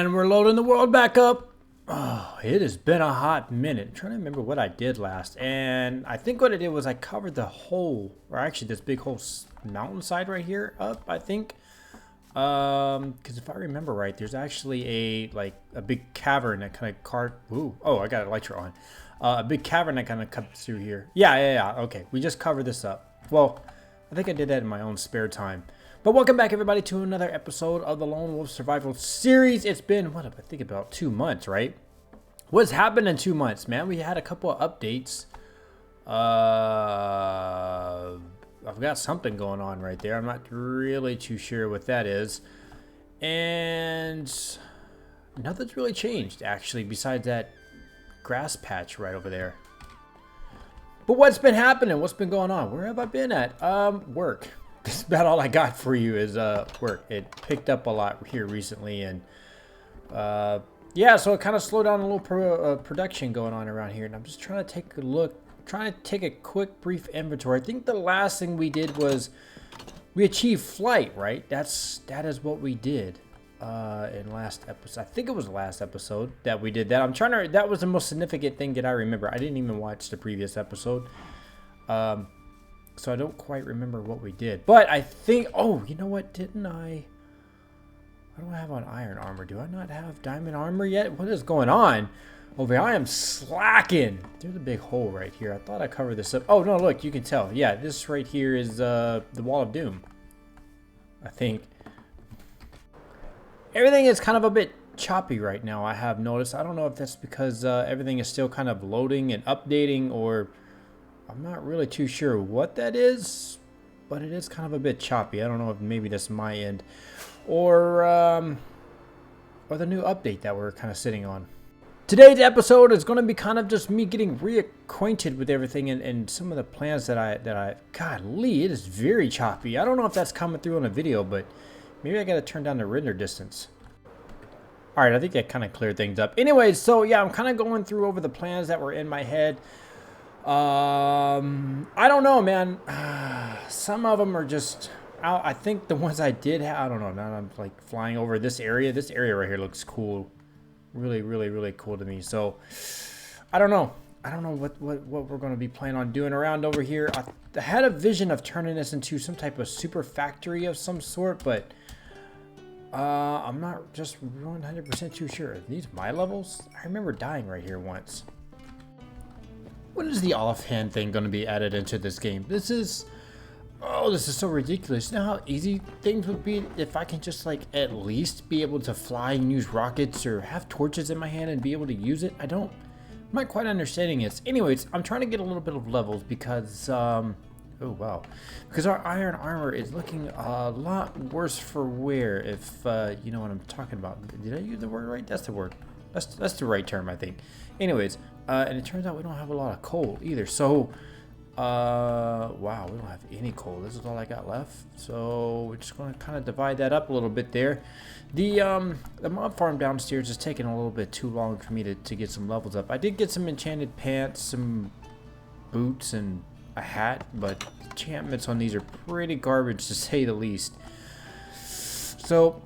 And we're loading the world back up. Oh, it has been a hot minute. I'm trying to remember what I did last. And I think what I did was I covered the whole, or actually this big whole mountainside right here up, I think. Because if I remember right, there's actually a big cavern that kind of oh, I got a lighter on. A big cavern that kind of cuts through here. Yeah. Okay, we just covered this up. Well, I think I did that in my own spare time. But welcome back, everybody, to another episode of the Lone Wolf Survival Series. It's been, I think about 2 months, right? What's happened in 2 months, man? We had a couple of updates. I've got something going on right there. I'm not really too sure what that is. And nothing's really changed, actually, besides that grass patch right over there. But what's been happening? What's been going on? Where have I been at? Work. That's about all I got for you is work. It picked up a lot here recently, and yeah, so it kind of slowed down a little production going on around here. And I'm just trying to take a look, trying to take a quick, brief inventory. I think the last thing we did was we achieved flight, right? That is what we did in last episode. I think it was the last episode that we did that. That was the most significant thing that I remember. I didn't even watch the previous episode. So I don't quite remember what we did. But I think, oh, you know what? Didn't I? What do I have on iron armor? Do I not have diamond armor yet? What is going on over here? I am slacking. There's a big hole right here. I thought I covered this up. Oh, no, look, you can tell. Yeah, this right here is the Wall of Doom, I think. Everything is kind of a bit choppy right now, I have noticed. I don't know if that's because everything is still kind of loading and updating, or I'm not really too sure what that is, but it is kind of a bit choppy. I don't know if maybe that's my end or the new update that we're kind of sitting on. Today's episode is going to be kind of just me getting reacquainted with everything and some of the plans that I golly, it is very choppy. I don't know if that's coming through on the video, but maybe I got to turn down the render distance. All right, I think that kind of cleared things up. Anyways, so yeah, I'm kind of going through over the plans that were in my head. I don't know, man. Some of them are just, I think the ones I did have, I don't know. Now I'm like flying over this area. This area right here looks cool. Really, really, really cool to me. So I don't know. I don't know what we're going to be planning on doing around over here. I had a vision of turning this into some type of super factory of some sort, but I'm not just 100% too sure. Are these my levels? I remember dying right here once. When is the offhand thing going to be added into this game? This is so ridiculous. You know how easy things would be if I can just like at least be able to fly and use rockets or have torches in my hand and be able to use it? I'm not quite understanding it. Anyways, I'm trying to get a little bit of levels because, oh wow, because our iron armor is looking a lot worse for wear, if you know what I'm talking about. Did I use the word right? That's the word. That's the right term, I think. Anyways, and it turns out we don't have a lot of coal either. So, wow, we don't have any coal. This is all I got left. So we're just going to kind of divide that up a little bit there. The mob farm downstairs is taking a little bit too long for me to get some levels up. I did get some enchanted pants, some boots, and a hat, but enchantments on these are pretty garbage to say the least. So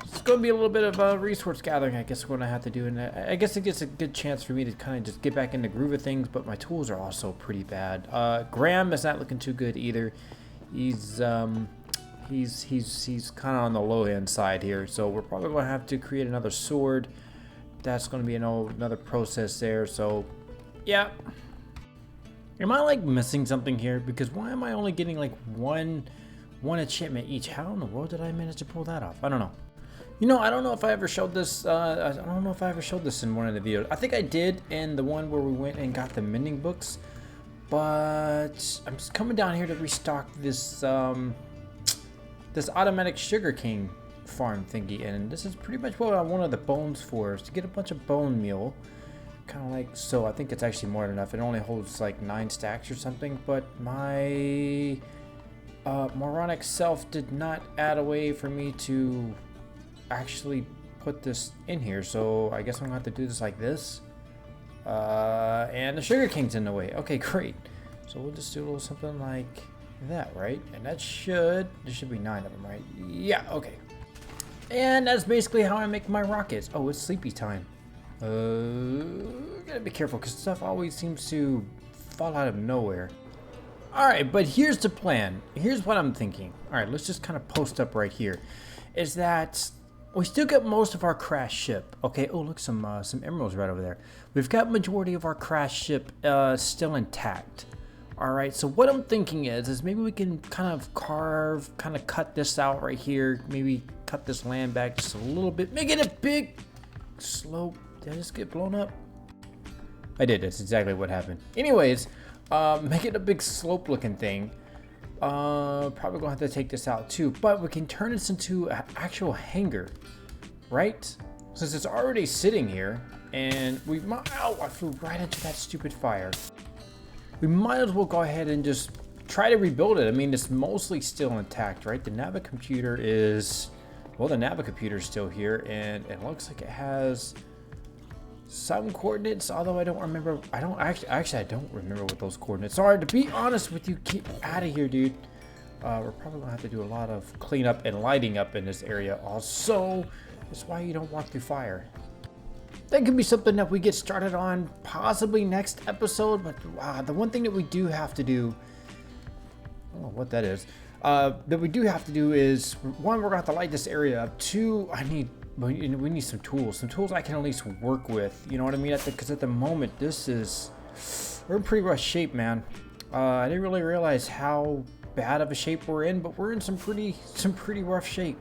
it's going to be a little bit of resource gathering, I guess, we're going to have to do. And I guess it gets a good chance for me to kind of just get back in the groove of things, but my tools are also pretty bad. Graham is not looking too good either. He's kind of on the low end side here, so we're probably going to have to create another sword. That's going to be another process there, so yeah. Am I like missing something here? Because why am I only getting like one enchantment each? How in the world did I manage to pull that off? I don't know. You know, I don't know if I ever showed this. I don't know if I ever showed this in one of the videos. I think I did in the one where we went and got the mending books. But I'm just coming down here to restock this this automatic sugarcane farm thingy, and this is pretty much what I wanted the bones for, is to get a bunch of bone meal. Kind of like so. I think it's actually more than enough. It only holds like 9 stacks or something. But my moronic self did not add a way for me to actually put this in here, so I guess I'm gonna have to do this like this, and the sugar cane's in the way. Okay, great. So we'll just do a little something like that, right? And there should be 9 of them, right? Yeah, okay. And that's basically how I make my rockets. Oh, it's sleepy time. Gotta be careful because stuff always seems to fall out of nowhere. Alright, but here's the plan. Here's what I'm thinking. Alright, let's just kind of post up right here. Is that we still got most of our crashed ship. Okay, oh look, some emeralds right over there. We've got majority of our crashed ship still intact. Alright, so what I'm thinking is maybe we can kind of cut this out right here. Maybe cut this land back just a little bit. Make it a big slope. Did I just get blown up? I did, that's exactly what happened. Anyways, make it a big slope looking thing. Probably gonna have to take this out too, but we can turn this into an actual hangar, right? Since it's already sitting here, and we might, ow, I flew right into that stupid fire. We might as well go ahead and just try to rebuild it. I mean, it's mostly still intact, right? The Navicomputer is, well, the Navicomputer is still here, and it looks like it has some coordinates, although I don't remember. I don't remember what those coordinates are. To be honest with you, get out of here, dude. We're probably gonna have to do a lot of cleanup and lighting up in this area. Also, that's why you don't walk through fire. That could be something that we get started on possibly next episode. But the one thing that we do have to do, I don't know what that is. That we do have to do is, one, we're gonna have to light this area up. Two, we need some tools I can at least work with, you know what I mean? Because at the moment, we're in pretty rough shape, man. I didn't really realize how bad of a shape we're in, but we're in some pretty rough shape.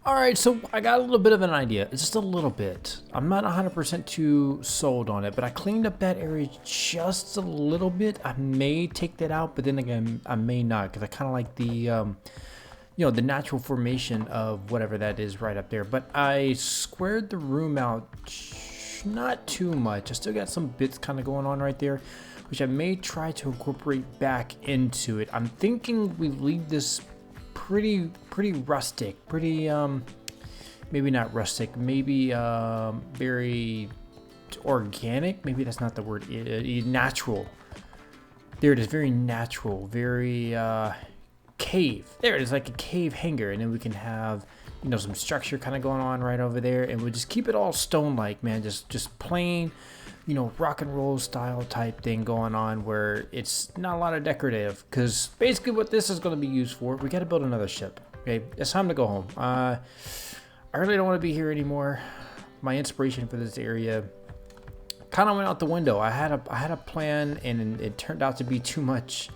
All right, so I got a little bit of an idea, just a little bit. I'm not 100% too sold on it, but I cleaned up that area just a little bit. I may take that out, but then again, I may not, because I kind of like the you know, the natural formation of whatever that is right up there. But I squared the room out not too much. I still got some bits kind of going on right there, which I may try to incorporate back into it. I'm thinking we leave this pretty rustic, maybe not rustic, maybe very organic. Maybe that's not the word. Natural. There it is. Very natural. Very cave. There it is, like a cave hangar, and then we can have, you know, some structure kind of going on right over there, and we'll just keep it all stone-like, man. Just plain, you know, rock and roll style type thing going on, where it's not a lot of decorative. Because basically, what this is going to be used for, we got to build another ship. Okay, it's time to go home. I really don't want to be here anymore. My inspiration for this area kind of went out the window. I had a plan, and it turned out to be too much.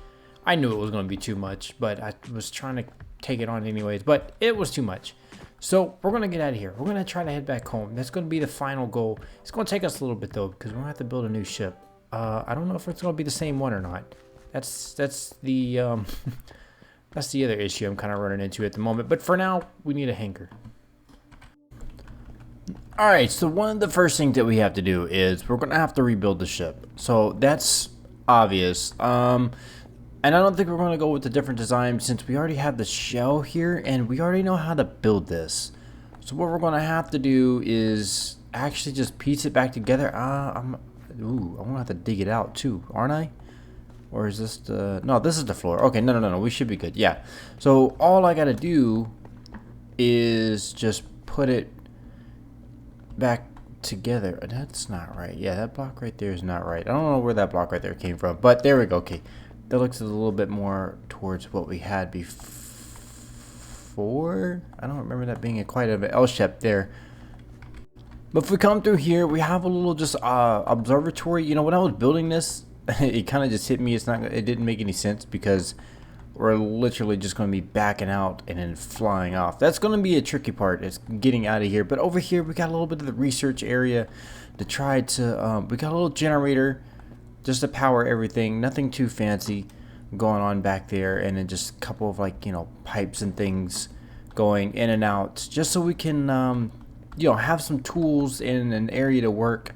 I knew it was going to be too much, but I was trying to take it on anyways, but it was too much. So we're going to get out of here. We're going to try to head back home. That's going to be the final goal. It's going to take us a little bit though, because we're going to have to build a new ship. I don't know if it's going to be the same one or not. That's the that's the other issue I'm kind of running into at the moment. But for now, we need a hangar. All right, so one of the first things that we have to do is we're going to have to rebuild the ship. So that's obvious. And I don't think we're going to go with a different design since we already have the shell here and we already know how to build this. So what we're going to have to do is actually just piece it back together. I'm going to have to dig it out too, aren't I? Or is this the... No, this is the floor. Okay, no. We should be good. Yeah. So all I got to do is just put it back together. That's not right. Yeah, that block right there is not right. I don't know where that block right there came from, but there we go. Okay. That looks a little bit more towards what we had before. I don't remember that being quite an L shape there. But if we come through here, we have a little just observatory. You know, when I was building this, it kind of just hit me. It didn't make any sense because we're literally just going to be backing out and then flying off. That's going to be a tricky part. It's getting out of here. But over here, we got a little bit of the research area to try to. We got a little generator. Just to power everything, nothing too fancy going on back there, and then just a couple of, like, you know, pipes and things going in and out, just so we can you know, have some tools in an area to work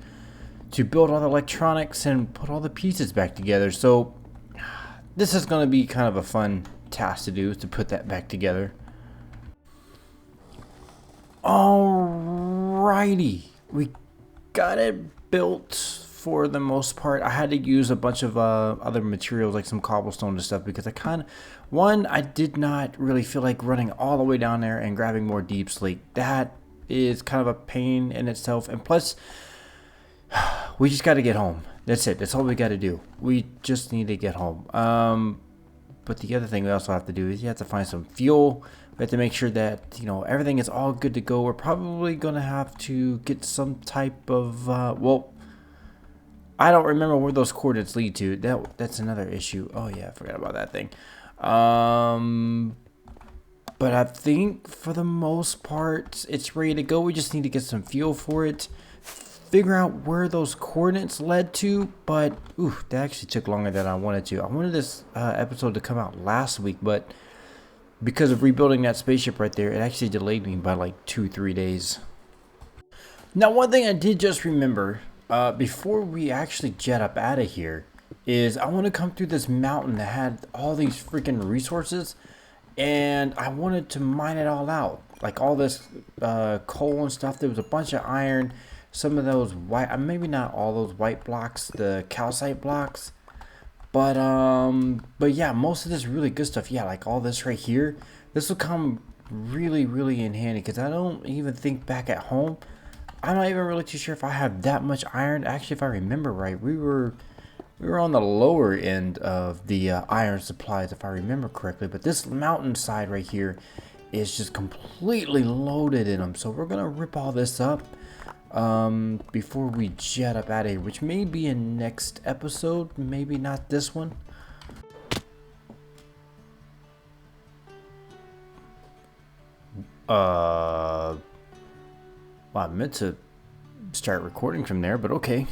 to build all the electronics and put all the pieces back together. So this is going to be kind of a fun task to do, to put that back together. Alrighty, we got it built for the most part. I had to use a bunch of other materials like some cobblestone and stuff because I did not really feel like running all the way down there and grabbing more deep slate. That is kind of a pain in itself, and plus we just got to get home. That's it. That's all we got to do. We just need to get home. But the other thing we also have to do is you have to find some fuel. We have to make sure that, you know, everything is all good to go. We're probably going to have to get some type of, well, I don't remember where those coordinates lead to. That's another issue. Oh, yeah, I forgot about that thing. But I think for the most part, it's ready to go. We just need to get some fuel for it. Figure out where those coordinates led to, but ooh, that actually took longer than I wanted to. I wanted this episode to come out last week, but because of rebuilding that spaceship right there, it actually delayed me by like 2-3 days. Now, one thing I did just remember before we actually jet up out of here is I want to come through this mountain that had all these freaking resources, and I wanted to mine it all out, like all this coal and stuff. There was a bunch of iron. Some of those white, maybe not all those white blocks, the calcite blocks, but yeah, most of this really good stuff. Yeah, like all this right here, this will come really in handy because I don't even think back at home. I'm not even really too sure if I have that much iron. Actually, if I remember right, we were on the lower end of the iron supplies, if I remember correctly. But this mountainside right here is just completely loaded in them. So we're gonna rip all this up before we jet up out of here, which may be in next episode, maybe not this one. Well, I meant to start recording from there, but okay.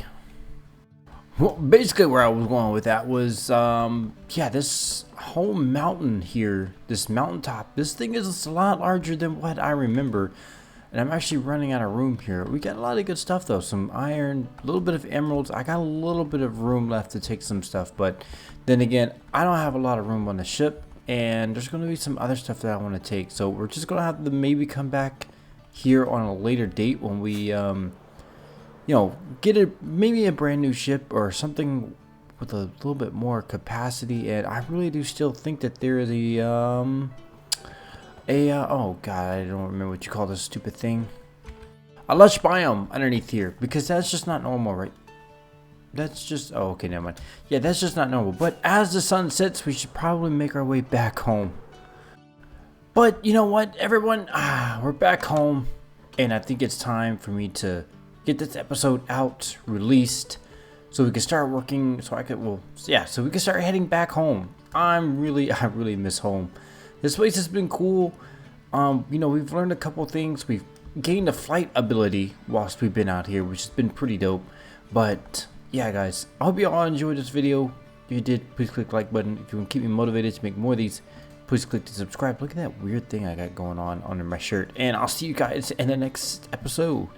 Well, basically where I was going with that was yeah, this whole mountain here, this mountaintop, this thing is a lot larger than what I remember. And I'm actually running out of room here. We got a lot of good stuff though. Some iron, a little bit of emeralds. I got a little bit of room left to take some stuff. But then again, I don't have a lot of room on the ship. And there's going to be some other stuff that I want to take. So we're just going to have to maybe come back here on a later date when we, you know, get maybe a brand new ship or something with a little bit more capacity. And I really do still think that there is oh god, I don't remember what you call this stupid thing. A lush biome underneath here, because that's just not normal, right? That's just, oh, okay, never mind. Yeah, that's just not normal. But as the sun sets, we should probably make our way back home. But you know what, everyone? We're back home, and I think it's time for me to get this episode out, released, so we can start working, so we can start heading back home. I really miss home. This place has been cool. You know, we've learned a couple things. We've gained a flight ability whilst we've been out here, which has been pretty dope. But yeah, guys, I hope you all enjoyed this video. If you did, please click the like button. If you want to keep me motivated to make more of these, please click to subscribe. Look at that weird thing I got going on under my shirt. And I'll see you guys in the next episode.